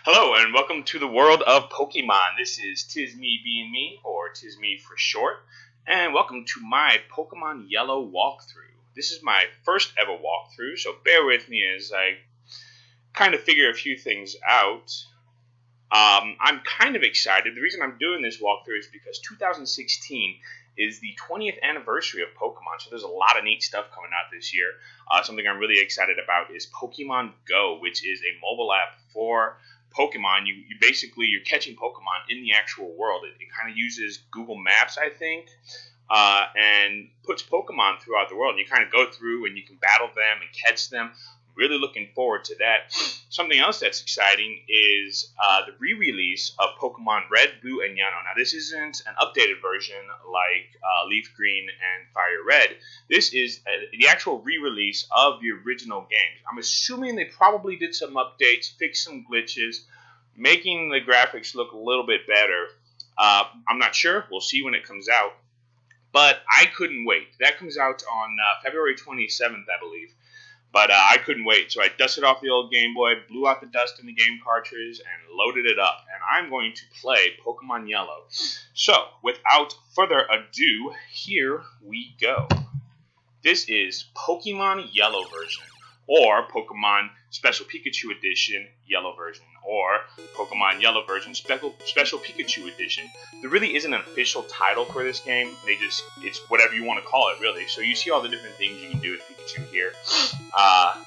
Hello and welcome to the world of Pokemon. This is Tis Me Being Me, or Tis Me for short, and welcome to my Pokemon Yellow walkthrough. This is my first ever walkthrough, so bear with me as I kind of figure a few things out. I'm kind of excited. The reason I'm doing this walkthrough is because 2016 is the 20th anniversary of Pokemon, so there's a lot of neat stuff coming out this year. Something I'm really excited about is Pokemon Go, which is a mobile app for Pokemon. You're catching Pokemon in the actual world. It kind of uses Google Maps, I think, and puts Pokemon throughout the world. And you kind of go through and you can battle them and catch them. Really looking forward to that. Something else that's exciting is the re-release of Pokemon Red, Blue, and Yellow. Now, this isn't an updated version like Leaf Green and Fire Red. This is the actual re-release of the original games. I'm assuming they probably did some updates, fixed some glitches, making the graphics look a little bit better. I'm not sure. We'll see when it comes out. But I couldn't wait. That comes out on February 27th, I believe. But I couldn't wait, so I dusted off the old Game Boy, blew out the dust in the game cartridge, and loaded it up. And I'm going to play Pokemon Yellow. So, without further ado, here we go. This is Pokemon Yellow version, or Pokemon Special Pikachu Edition Yellow version, or Pokemon Yellow version Special Pikachu Edition. There really isn't an official title for this game. It's whatever you want to call it, really. So you see all the different things you can do with Pikachu here.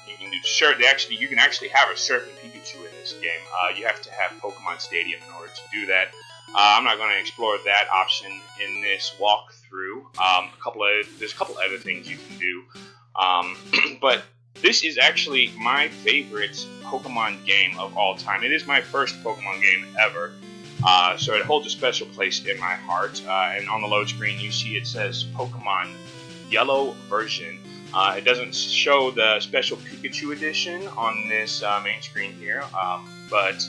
You can do you can actually have a surfing Pikachu in this game. You have to have Pokemon Stadium in order to do that. I'm not going to explore that option in this walkthrough. There's a couple other things you can do, but this is actually my favorite Pokemon game of all time. It is my first Pokemon game ever, so it holds a special place in my heart. And on the load screen, you see it says Pokemon Yellow version. It doesn't show the Special Pikachu edition on this main screen here, but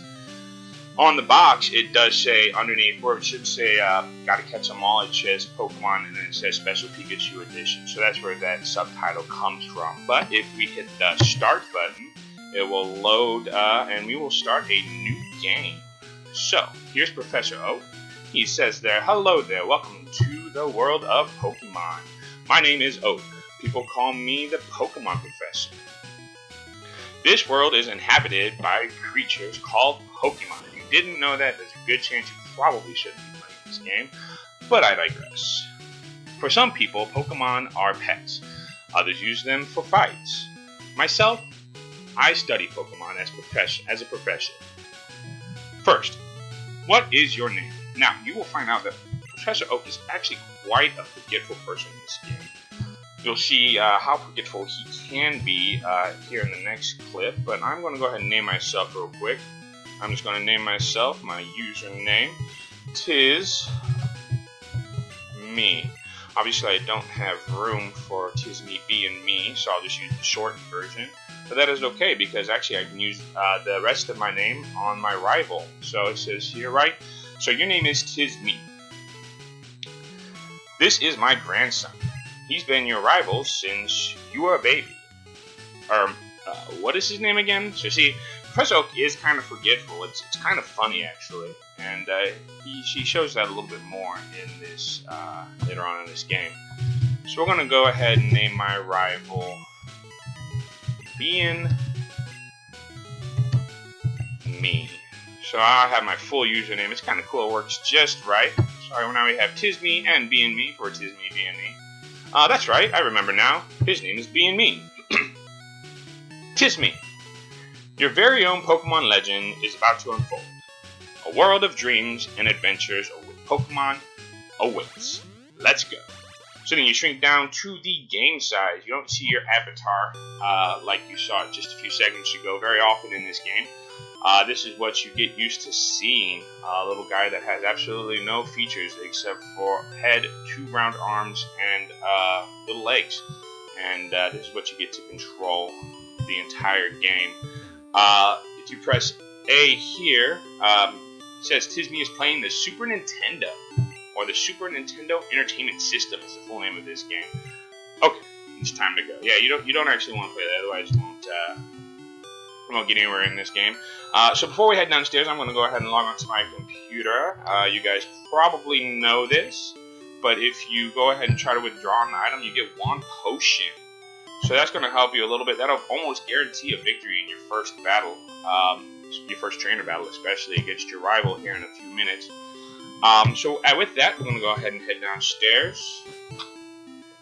on the box it does say underneath, where it should say gotta catch them all, it says Pokemon, and then it says Special Pikachu edition. So that's where that subtitle comes from. But if we hit the start button, it will load and we will start a new game. So here's Professor Oak. He says there, "Hello there, welcome to the world of Pokemon. My name is Oak. People call me the Pokemon Professor. This world is inhabited by creatures called Pokemon. If you didn't know that, there's a good chance you probably shouldn't be playing this game, but I digress. For some people, Pokemon are pets. Others use them for fights. Myself, I study Pokemon as a profession. First, what is your name?" Now, you will find out that Professor Oak is actually quite a forgetful person in this game. You'll see how forgetful he can be here in the next clip, but I'm going to go ahead and name myself real quick. I'm just going to name myself, my username, Tis Me. Obviously, I don't have room for Tis Me Being Me, so I'll just use the shortened version. But that is okay, because actually I can use the rest of my name on my rival. So it says here, right? So your name is Tis Me. This is my grandson. He's been your rival since you were a baby. What is his name again? So see, Professor Oak is kind of forgetful. It's kind of funny, actually. And he shows that a little bit more in this later on in this game. So we're going to go ahead and name my rival Being Me. So I have my full username. It's kind of cool. It works just right. So now we have Tis Me and Being Me for Tis Me Being Me. That's right, I remember now. His name is Being Me. Tis Me. Your very own Pokemon legend is about to unfold. A world of dreams and adventures with Pokemon awaits. Let's go. So then you shrink down to the game size. You don't see your avatar like you saw just a few seconds ago very often in this game. This is what you get used to seeing. A little guy that has absolutely no features except for head, 2 round arms, and little legs. And this is what you get to control the entire game. If you press A here, it says Tis Me is playing the Super Nintendo, or the Super Nintendo Entertainment System is the full name of this game. Okay, it's time to go. Yeah, you don't actually want to play that, otherwise you won't I won't get anywhere in this game. So before we head downstairs, I'm going to go ahead and log onto my computer. You guys probably know this, but if you go ahead and try to withdraw an item, you get 1 potion. So that's going to help you a little bit. That'll almost guarantee a victory in your first battle, your first trainer battle, especially against your rival here in a few minutes. So with that, we're going to go ahead and head downstairs.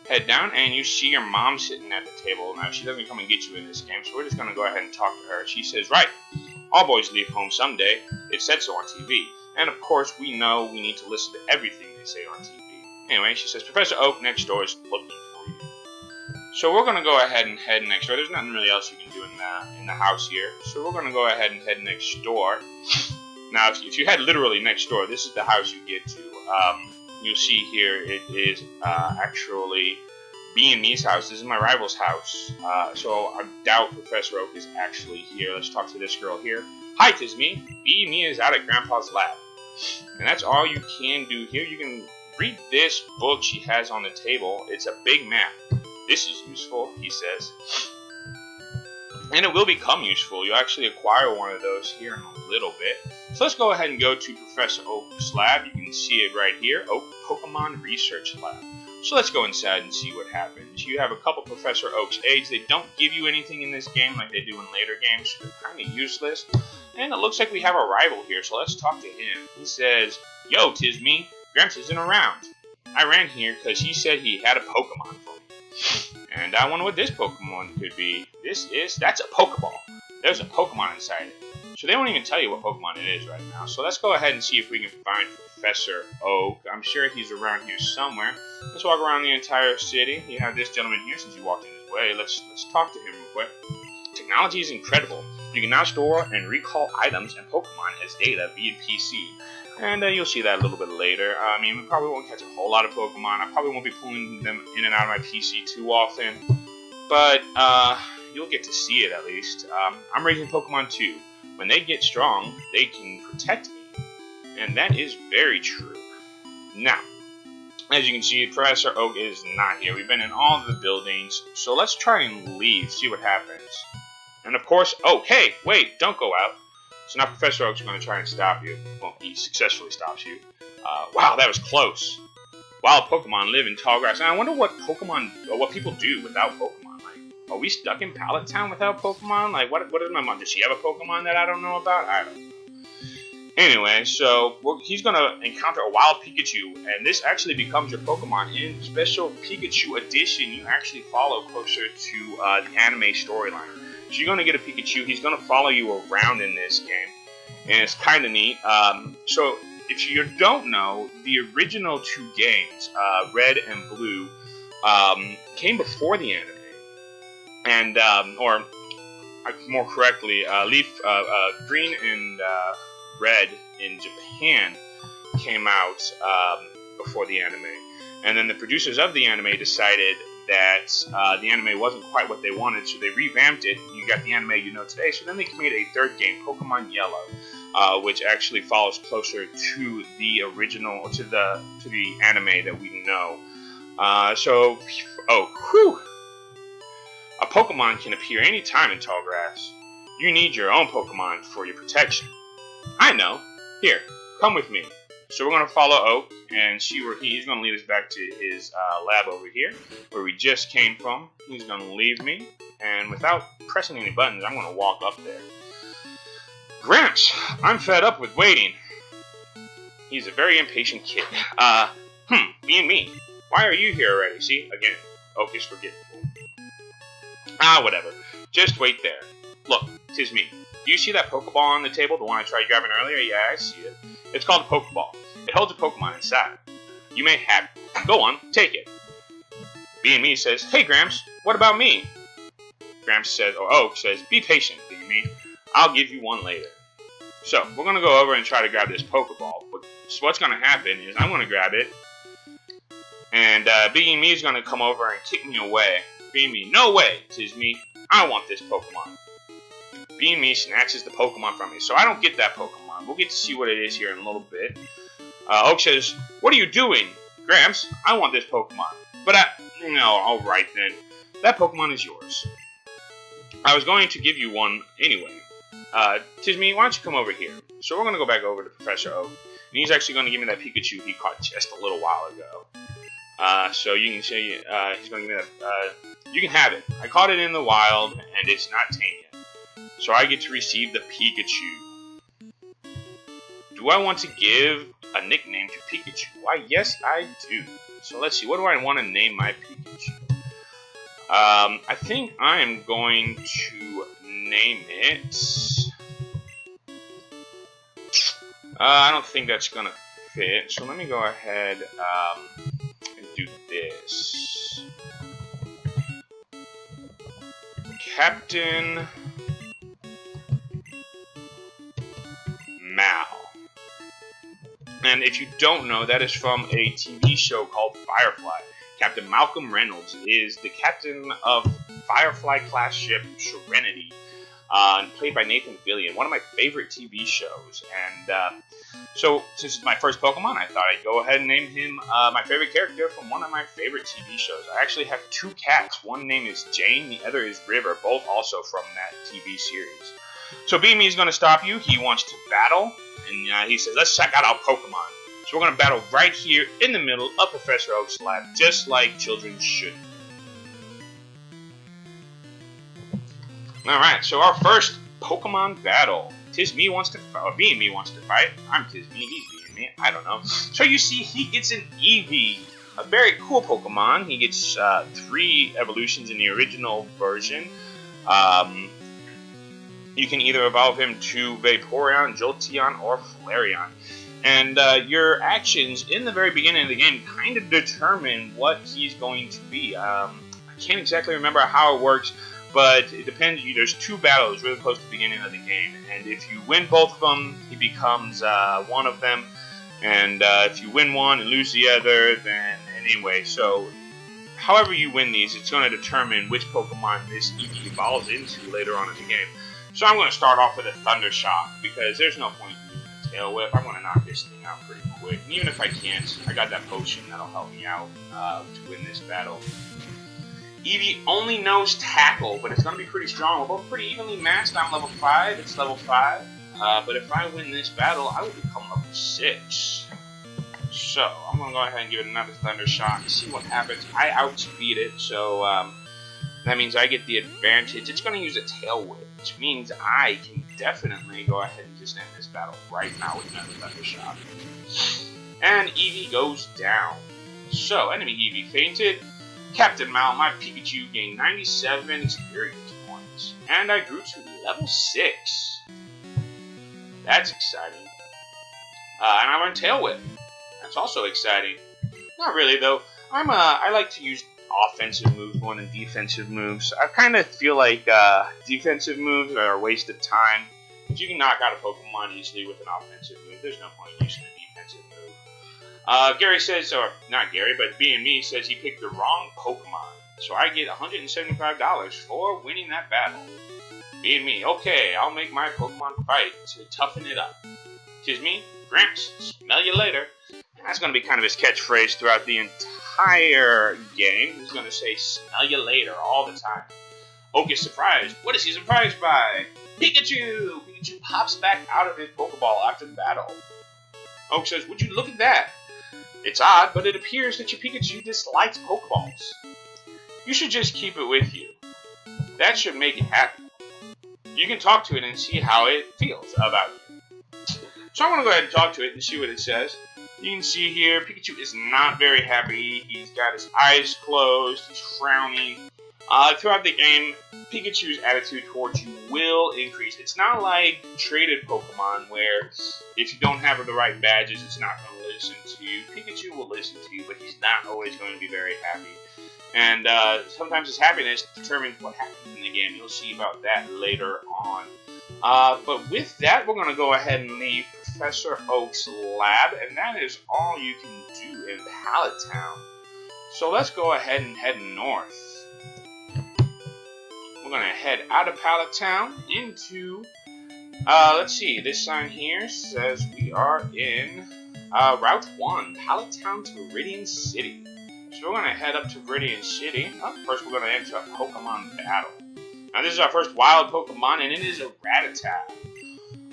Head down, and you see your mom sitting at the table. Now, she doesn't come and get you in this game, so we're just going to go ahead and talk to her. She says, right, all boys leave home someday. It said so on TV. And, of course, we know we need to listen to everything they say on TV. Anyway, she says, Professor Oak next door is looking for you. So we're going to go ahead and head next door. There's nothing really else you can do in the house here. So we're going to go ahead and head next door. Now, if you head literally next door, this is the house you get to. You'll see here it is actually B&Me's house. This is my rival's house. So I doubt Professor Oak is actually here. Let's talk to this girl here. Hi, 'tis me. B&Me is out at Grandpa's lab. And that's all you can do here. You can read this book she has on the table. It's a big map. This is useful, he says. And it will become useful. You'll actually acquire one of those here in a little bit. So let's go ahead and go to Professor Oak's lab. You can see it right here, Oak Pokemon Research Lab. So let's go inside and see what happens. You have a couple Professor Oak's aids. They don't give you anything in this game like they do in later games, so they're kind of useless. And it looks like we have a rival here, so let's talk to him. He says, Yo, 'tis me. Gramps isn't around. I ran here because he said he had a Pokemon for me. And I wonder what this Pokemon could be. That's a Pokeball. There's a Pokemon inside it. So they won't even tell you what Pokemon it is right now. So let's go ahead and see if we can find Professor Oak. I'm sure he's around here somewhere. Let's walk around the entire city. You have this gentleman here since you walked in his way. Let's talk to him real quick. Technology is incredible. You can now store and recall items and Pokemon as data via PC. And you'll see that a little bit later. I mean, we probably won't catch a whole lot of Pokemon. I probably won't be pulling them in and out of my PC too often. But you'll get to see it at least. I'm raising Pokemon too. When they get strong, they can protect me. And that is very true. Now, as you can see, Professor Oak is not here. We've been in all of the buildings. So let's try and leave, see what happens. And of course, oh, hey, wait, don't go out. So now Professor Oak's going to try and stop you. Well, he successfully stops you. Wow, that was close. Wild Pokemon live in tall grass. And I wonder what people do without Pokemon. Are we stuck in Pallet Town without Pokemon? Like, what is my mom? Does she have a Pokemon that I don't know about? I don't know. Anyway, so he's going to encounter a wild Pikachu, and this actually becomes your Pokemon. In Special Pikachu Edition, you actually follow closer to the anime storyline. So you're going to get a Pikachu. He's going to follow you around in this game, and it's kind of neat. So if you don't know, the original 2 games, Red and Blue, came before the anime. And, or more correctly, Green and Red in Japan came out before the anime. And then the producers of the anime decided that the anime wasn't quite what they wanted, so they revamped it. You got the anime you know today. So then they made a 3rd game, Pokemon Yellow, which actually follows closer to the original, to the anime that we know. A Pokemon can appear anytime in tall grass. You need your own Pokemon for your protection. I know. Here, come with me. So we're going to follow Oak and see where he's going to lead us back to his lab over here, where we just came from. He's going to leave me, and without pressing any buttons, I'm going to walk up there. Gramps, I'm fed up with waiting. He's a very impatient kid. B&Me, why are you here already? See, again, Oak is forgetful. Whatever. Just wait there. Look, 'tis me. Do you see that Pokeball on the table, the one I tried grabbing earlier? Yeah, I see it. It's called a Pokeball. It holds a Pokemon inside. You may have it. Go on, take it. B&Me says, Hey, Gramps, what about me? Gramps says, or Oak says, Be patient, B&Me. I'll give you one later. So, we're going to go over and try to grab this Pokeball. So what's going to happen is I'm going to grab it, and B&Me is going to come over and kick me away. B&Me, no way, 'tis me. I want this Pokemon. B&Me snatches the Pokemon from me, so I don't get that Pokemon. We'll get to see what it is here in a little bit. Oak says, What are you doing? Gramps, I want this Pokemon. But no, alright then. That Pokemon is yours. I was going to give you one anyway. Tismi, why don't you come over here? So we're going to go back over to Professor Oak. And he's actually going to give me that Pikachu he caught just a little while ago. So you can see, he's going to give me that. You can have it. I caught it in the wild, and it's not tame yet. So I get to receive the Pikachu. Do I want to give a nickname to Pikachu? Why, yes, I do. So let's see. What do I want to name my Pikachu? I think I am going to name it. I don't think that's gonna fit. So let me go ahead and do this. Captain Mal. And if you don't know, that is from a TV show called Firefly. Captain Malcolm Reynolds is the captain of Firefly class ship Serenity, played by Nathan Fillion, one of my favorite TV shows. And so, since it's my first Pokemon, I thought I'd go ahead and name him my favorite character from one of my favorite TV shows. I actually have two cats. One name is Jane, the other is River, both also from that TV series. So Beamy is going to stop you. He wants to battle, and he says, let's check out our Pokemon. So we're going to battle right here in the middle of Professor Oak's lab, just like children should. Alright, so our first Pokemon battle. Tismi wants to fight, or Beamy wants to fight. I'm Tismi, he's Beamy, I don't know. So you see, he gets an Eevee, a very cool Pokemon. He gets 3 evolutions in the original version. You can either evolve him to Vaporeon, Jolteon, or Flareon. And your actions in the very beginning of the game kind of determine what he's going to be. I can't exactly remember how it works, but it depends. There's 2 battles really close to the beginning of the game, and if you win both of them, he becomes one of them. And if you win one and lose the other, then anyway. So, however you win these, it's going to determine which Pokemon this Eevee evolves into later on in the game. So I'm going to start off with a Thunder Shock, because there's no point in using a Tail Whip. I'm going to knock this thing out pretty quick. And even if I can't, I got that potion that'll help me out to win this battle. Eevee only knows Tackle, but it's going to be pretty strong. We're both pretty evenly matched. I'm level 5, it's level 5. But if I win this battle, I will become level 6. So, I'm going to go ahead and give it another Thunder Shock and see what happens. I outspeed it, so that means I get the advantage. It's going to use a Tail Whip, which means I can definitely go ahead and just end this battle right now with another Thunder Shock. And Eevee goes down. So, enemy Eevee fainted. Captain Mal, my Pikachu, gained 97 experience points. And I grew to level 6. That's exciting. And I learned Tail Whip. That's also exciting. Not really, though. I like to use offensive moves more than defensive moves. I kind of feel like defensive moves are a waste of time. But you can knock out a Pokemon easily with an offensive move. There's no point in using a defensive move. Gary says, or not Gary, but B&Me says he picked the wrong Pokemon. So I get $175 for winning that battle. B&Me, okay, I'll make my Pokemon fight to toughen it up. Tismi, Gramps, smell you later. And that's going to be kind of his catchphrase throughout the entire game. He's going to say, smell you later, all the time. Oak is surprised. What is he surprised by? Pikachu! Pikachu pops back out of his Pokeball after the battle. Oak says, would you look at that? It's odd, but it appears that your Pikachu dislikes Pokeballs. You should just keep it with you. That should make it happy. You can talk to it and see how it feels about you. So I'm going to go ahead and talk to it and see what it says. You can see here, Pikachu is not very happy. He's got his eyes closed. He's frowning. Throughout the game, Pikachu's attitude towards you will increase. It's not like traded Pokemon where if you don't have the right badges, it's not going to listen to you. Pikachu will listen to you, but he's not always going to be very happy. And sometimes his happiness determines what happens in the game. You'll see about that later on. But with that, we're going to go ahead and leave Professor Oak's lab, and that is all you can do in Pallet Town. So let's go ahead and head north. We're going to head out of Pallet Town into, let's see, this sign here says we are in Route 1, Pallet Town to Viridian City. So we're going to head up to Viridian City. First, we're going to enter a Pokemon battle. Now this is our first wild Pokemon, and it is a Rattata.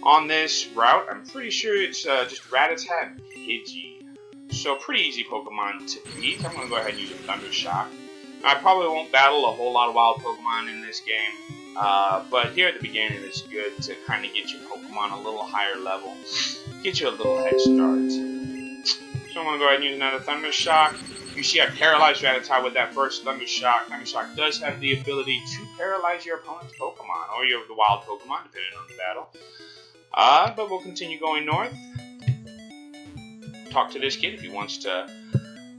On this route, I'm pretty sure it's just Rattata and Pidgey. So pretty easy Pokemon to beat. I'm going to go ahead and use a Thunder Shock. I probably won't battle a whole lot of wild Pokemon in this game, but here at the beginning it's good to kind of get your Pokemon a little higher level, get you a little head start. So I'm going to go ahead and use another Thunder Shock. You see I paralyzed Rattata with that first Thunder Shock. Thunder Shock does have the ability to paralyze your opponent's Pokemon, or the wild Pokemon, depending on the battle. But we'll continue going north. Talk to this kid if he wants to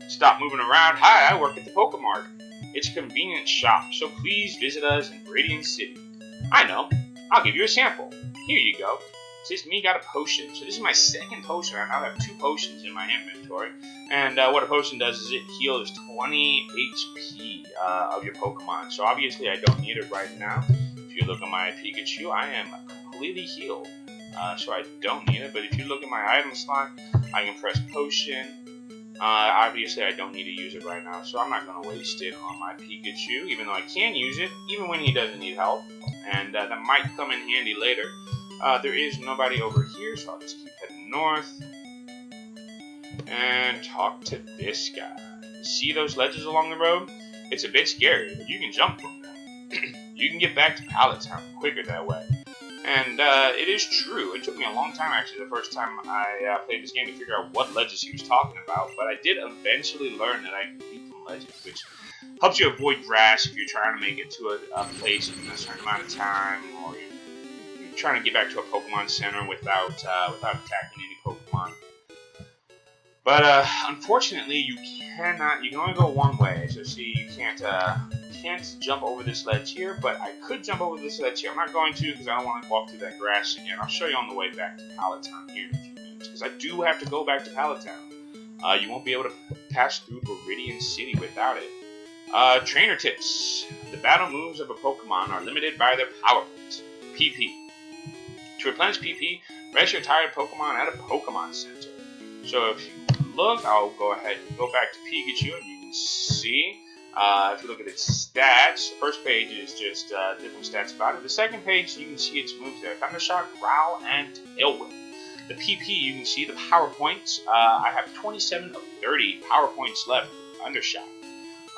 stop moving around. Hi, I work at the Pokemart. It's a convenience shop, so please visit us in Radiant City. I know. I'll give you a sample. Here you go. Tis me got a potion. So this is my second potion. I now have 2 potions in my inventory. And what a potion does is it heals 20 HP of your Pokemon. So obviously I don't need it right now. If you look at my Pikachu, I am completely healed. So I don't need it. But if you look at my item slot, I can press potion. Obviously, I don't need to use it right now, so I'm not going to waste it on my Pikachu, even though I can use it, even when he doesn't need help, and that might come in handy later. There is nobody over here, so I'll just keep heading north, and talk to this guy. See those ledges along the road? It's a bit scary, but you can jump from them. You can get back to Pallet Town quicker that way. And it is true. It took me a long time, actually, the first time I played this game to figure out what ledges he was talking about. But I did eventually learn that I can leap from ledges, which helps you avoid grass if you're trying to make it to a place in a certain amount of time, or you're trying to get back to a Pokemon Center without attacking any Pokemon. But unfortunately, you cannot. You can only go one way. So see, you can't jump over this ledge here, but I could jump over this ledge here. I'm not going to because I don't want to walk through that grass again. I'll show you on the way back to Pallet Town here in a few minutes, because I do have to go back to Pallet Town. You won't be able to pass through Viridian City without it. Trainer tips. The battle moves of a Pokemon are limited by their power points. PP. To replenish PP, rest your tired Pokemon at a Pokemon Center. So if you look, I'll go ahead and go back to Pikachu, and you can see if you look at its stats, the first page is just different stats about it. The second page, you can see its moves there. Thunder Shock, Growl, and Tail Whip. The PP, you can see the power points. I have 27 of 30 power points left with Thunder Shock.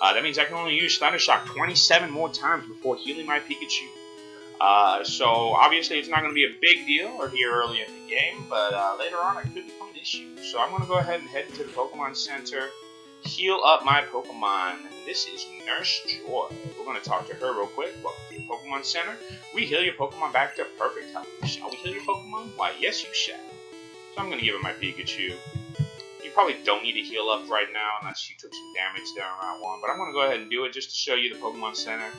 That means I can only use Thunder Shock 27 more times before healing my Pikachu. So obviously it's not going to be a big deal or here early in the game, but later on it could become an issue. So I'm going to go ahead and head to the Pokemon Center, heal up my Pokemon. This is Nurse Joy. We're going to talk to her real quick. Welcome to the Pokemon Center. We heal your Pokemon back to perfect health. Shall we heal your Pokemon? Why, yes you shall. So I'm going to give it my Pikachu. You probably don't need to heal up right now unless you took some damage there on Route 1. But I'm going to go ahead and do it just to show you the Pokemon Center.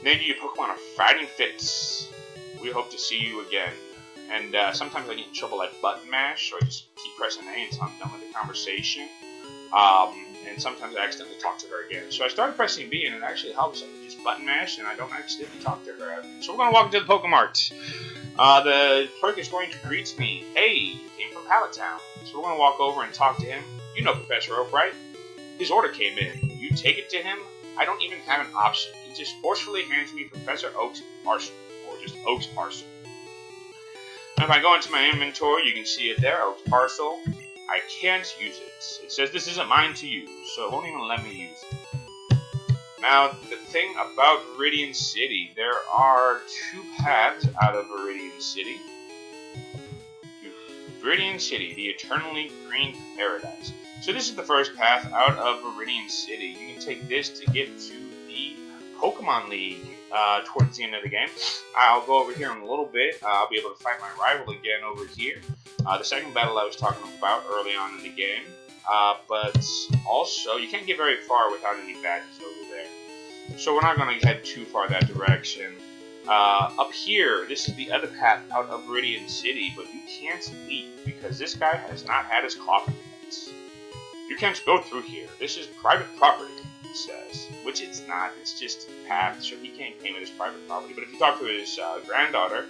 Maybe your Pokemon are fighting fits. We hope to see you again. And sometimes I get in trouble like button mash, so I just keep pressing A until I'm done with the conversation. And sometimes I accidentally talk to her again. So I started pressing B, and it actually helps. I can just button mash, and I don't accidentally talk to her. So we're going to walk into the Pokemart. The clerk is going to greet me. Hey, you came from Pallet Town. So we're going to walk over and talk to him. You know Professor Oak, right? His order came in. You take it to him? I don't even have an option. He just forcefully hands me Professor Oak's parcel, or just Oak's parcel. And if I go into my inventory, you can see it there, Oak's parcel. I can't use it. It says this isn't mine to use, so it won't even let me use it. Now, the thing about Viridian City, there are 2 paths out of Viridian City. Viridian City, the eternally green paradise. So this is the first path out of Viridian City. You can take this to get to the Pokemon League towards the end of the game. I'll go over here in a little bit. I'll be able to fight my rival again over here. The second battle I was talking about early on in the game. But also, you can't get very far without any badges over there. So we're not going to head too far that direction. Up here, this is the other path out of Viridian City, but you can't leave because this guy has not had his coffee yet. You can't go through here. This is private property, it says. Which it's not. It's just a path, so he can't claim it as private property. But if you talk to his granddaughter,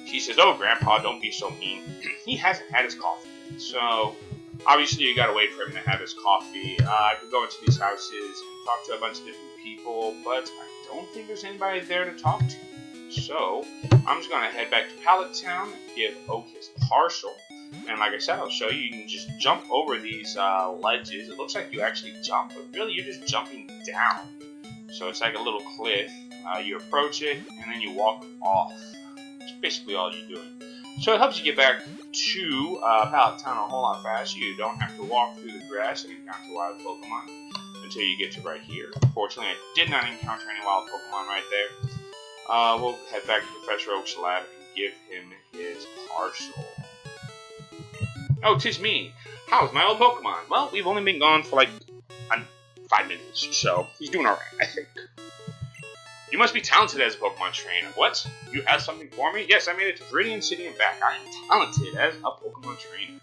she says, "Oh, Grandpa, don't be so mean." He hasn't had his coffee yet. So, obviously, you gotta wait for him to have his coffee. I could go into these houses and talk to a bunch of different people, but I don't think there's anybody there to talk to. So I'm just going to head back to Pallet Town and give Oak his parcel. And like I said, I'll show you. You can just jump over these ledges. It looks like you actually jump, but really you're just jumping down. So it's like a little cliff. You approach it, and then you walk off. That's basically all you're doing. So it helps you get back to Pallet Town a whole lot faster. You don't have to walk through the grass and encounter wild Pokemon until you get to right here. Fortunately, I did not encounter any wild Pokemon right there. We'll head back to Professor Oak's lab and give him his parcel. Oh, 'tis me. How's my old Pokemon? Well, we've only been gone for like 5 minutes, so he's doing alright, I think. You must be talented as a Pokemon trainer. What? You have something for me? Yes, I made it to Viridian City and back. I am talented as a Pokemon trainer.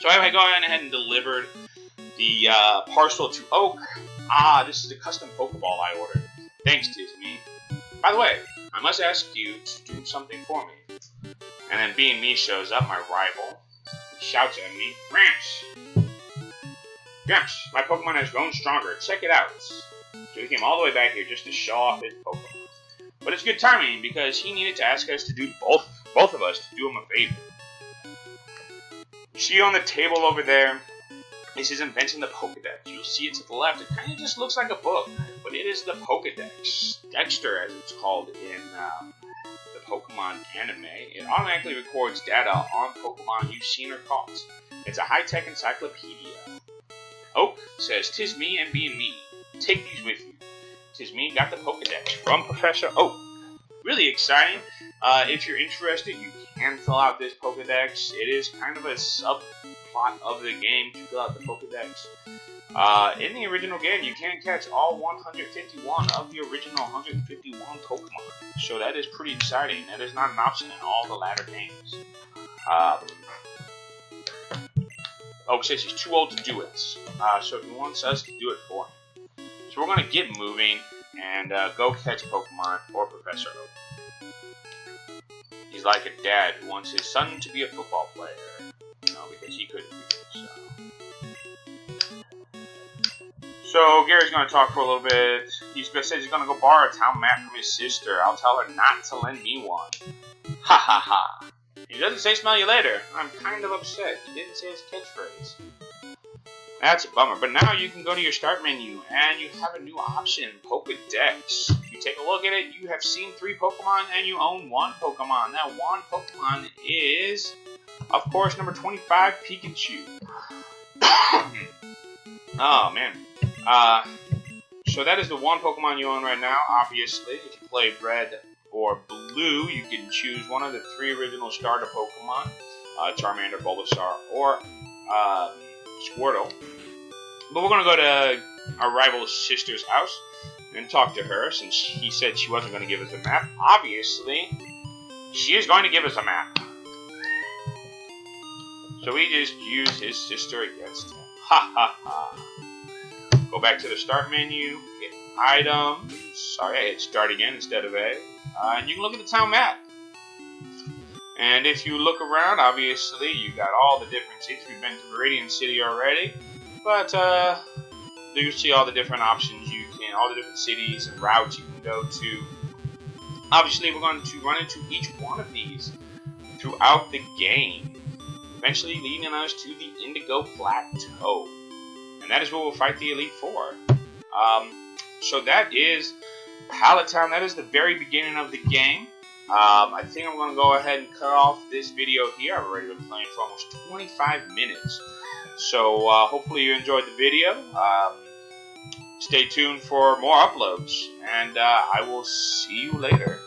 So I go ahead and delivered the parcel to Oak. Ah, this is a custom Pokeball I ordered. Thanks, 'tis me. By the way, I must ask you to do something for me. And then Being Me shows up, my rival. He shouts at me, Gramps! Gramps, my Pokemon has grown stronger. Check it out. So he came all the way back here just to show off his Pokemon. But it's good timing because he needed to ask us to do both of us to do him a favor. You see on the table over there, this is inventing the Pokedex. You'll see it to the left. It kind of just looks like a book, but it is the Pokedex. Dexter, as it's called in the Pokemon anime. It automatically records data on Pokemon you've seen or caught. It's a high-tech encyclopedia. Oak says, 'tis me and Being Me. Take these with you. 'Tis me got the Pokedex from Professor Oak. Really exciting. If you're interested, you can fill out this Pokedex. It is kind of a subplot of the game to fill out the Pokedex. In the original game, you can catch all 151 of the original 151 Pokemon. So that is pretty exciting. That is not an option in all the latter games. Oak says he's too old to do it. So he wants us to do it for him. So we're going to get moving and go catch Pokemon for Professor Oak. He's like a dad who wants his son to be a football player. You know, because he couldn't do it. So Gary's going to talk for a little bit. He says he's going to go borrow a town map from his sister. I'll tell her not to lend me one. Ha ha ha. He doesn't say smell you later. I'm kind of upset. He didn't say his catchphrase. That's a bummer. But now you can go to your start menu and you have a new option, Pokedex. You take a look at it, you have seen 3 Pokemon and you own 1 Pokemon. That 1 Pokemon is, of course, number 25, Pikachu. Oh, man. So that is the 1 Pokemon you own right now. Obviously, if you play Red or Blue, you can choose one of the 3 original starter Pokemon. Charmander, Bulbasaur, or Squirtle. But we're going to go to our rival's sister's house and talk to her, since he said she wasn't going to give us a map. Obviously, she is going to give us a map. So we just use his sister against him. Ha ha ha. Go back to the start menu, hit items. Sorry, I hit start again instead of A. And you can look at the town map. And if you look around, obviously, you got all the different cities. We've been to Viridian City already. But you see all the different options you can, all the different cities and routes you can go to. Obviously, we're going to run into each one of these throughout the game, eventually leading us to the Indigo Plateau. And that is where we'll fight the Elite Four. So that is Pallet Town. That is the very beginning of the game. I think I'm going to go ahead and cut off this video here. I've already been playing for almost 25 minutes. So hopefully you enjoyed the video. Stay tuned for more uploads. And I will see you later.